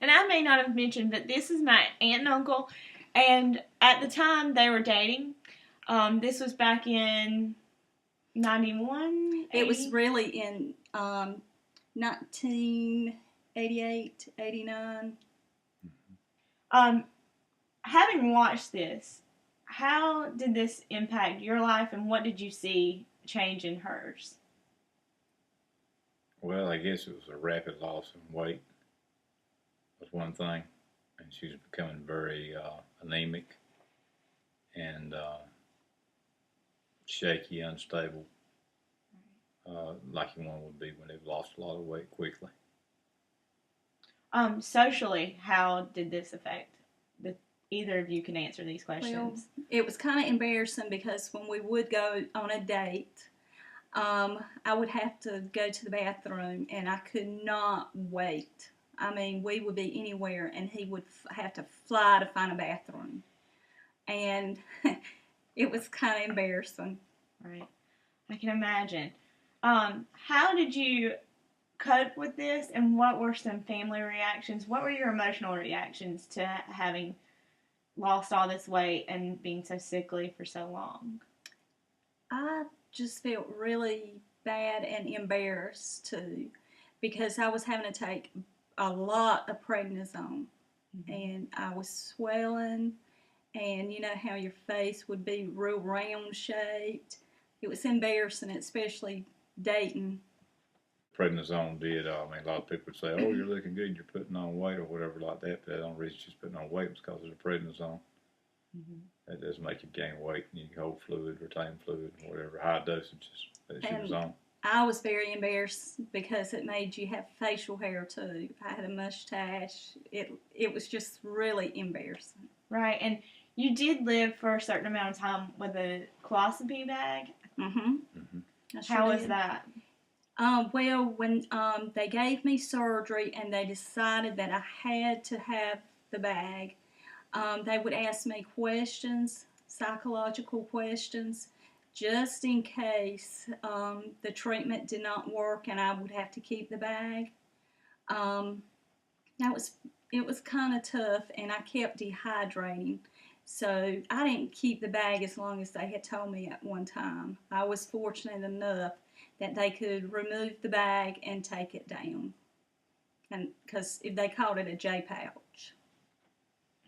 And I may not have mentioned, but this is my aunt and uncle, and at the time they were dating. This was back in 91, It 80. was really in 1988, 89. Um, Having watched this, how did this impact your life, and what did you see change in hers? Well, I guess it was a rapid loss in weight was one thing, and she was becoming very anemic and shaky, unstable, like one would be when they've lost a lot of weight quickly. Socially, how did this affect the either of you can answer these Well, questions? it was kind of embarrassing because when we would go on a date, I would have to go to the bathroom and I could not wait. I mean, we would be anywhere and he would have to fly to find a bathroom. And it was kind of embarrassing. Right. I can imagine. How did you cope with this, and what were some family reactions? What were your emotional reactions to having lost all this weight and being so sickly for so long? I just felt really bad and embarrassed too because I was having to take a lot of prednisone and I was swelling, and you know how your face would be real round shaped. It was embarrassing, especially dating. Prednisone did. I mean, a lot of people would say, "Oh, you're looking good. You're putting on weight or whatever like that." But the only reason she's putting on weight was because of the prednisone. Mm-hmm. That does make you gain weight, and you can hold fluid, retain fluid, whatever high dosages that she was on. I was very embarrassed because it made you have facial hair too. I had a mustache. It was just really embarrassing. Right, and you did live for a certain amount of time with a colostomy bag. Mm-hmm. How was that? Well, when they gave me surgery and they decided that I had to have the bag, they would ask me questions, psychological questions, just in case the treatment did not work and I would have to keep the bag. Um, that was it was kind of tough, and I kept dehydrating. So I didn't keep the bag as long as they had told me at one time. I was fortunate enough that they could remove the bag and take it down, and because they called it a J pouch.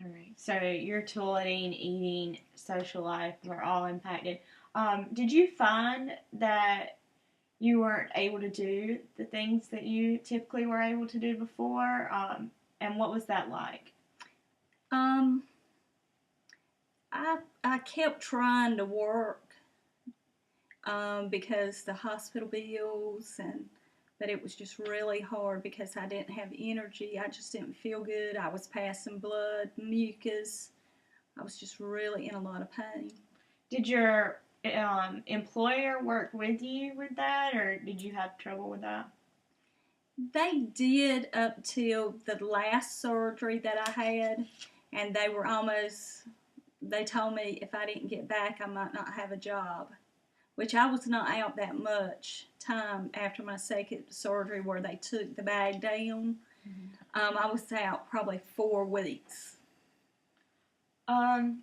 All right. So your toileting, eating, social life were all impacted. Did you find that you weren't able to do the things that you typically were able to do before? And what was that like? Um, I kept trying to work because the hospital bills, and but it was just really hard because I didn't have energy. I just didn't feel good. I was passing blood, mucus. I was just really in a lot of pain. Did your employer work with you with that, or did you have trouble with that? They did up till the last surgery that I had, and they told me if I didn't get back, I might not have a job, which I was not out that much time after my second surgery where they took the bag down. I was out probably 4 weeks,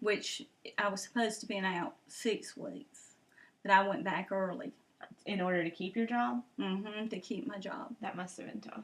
which I was supposed to be out 6 weeks, but I went back early. In order to keep your job? To keep my job. That must have been tough.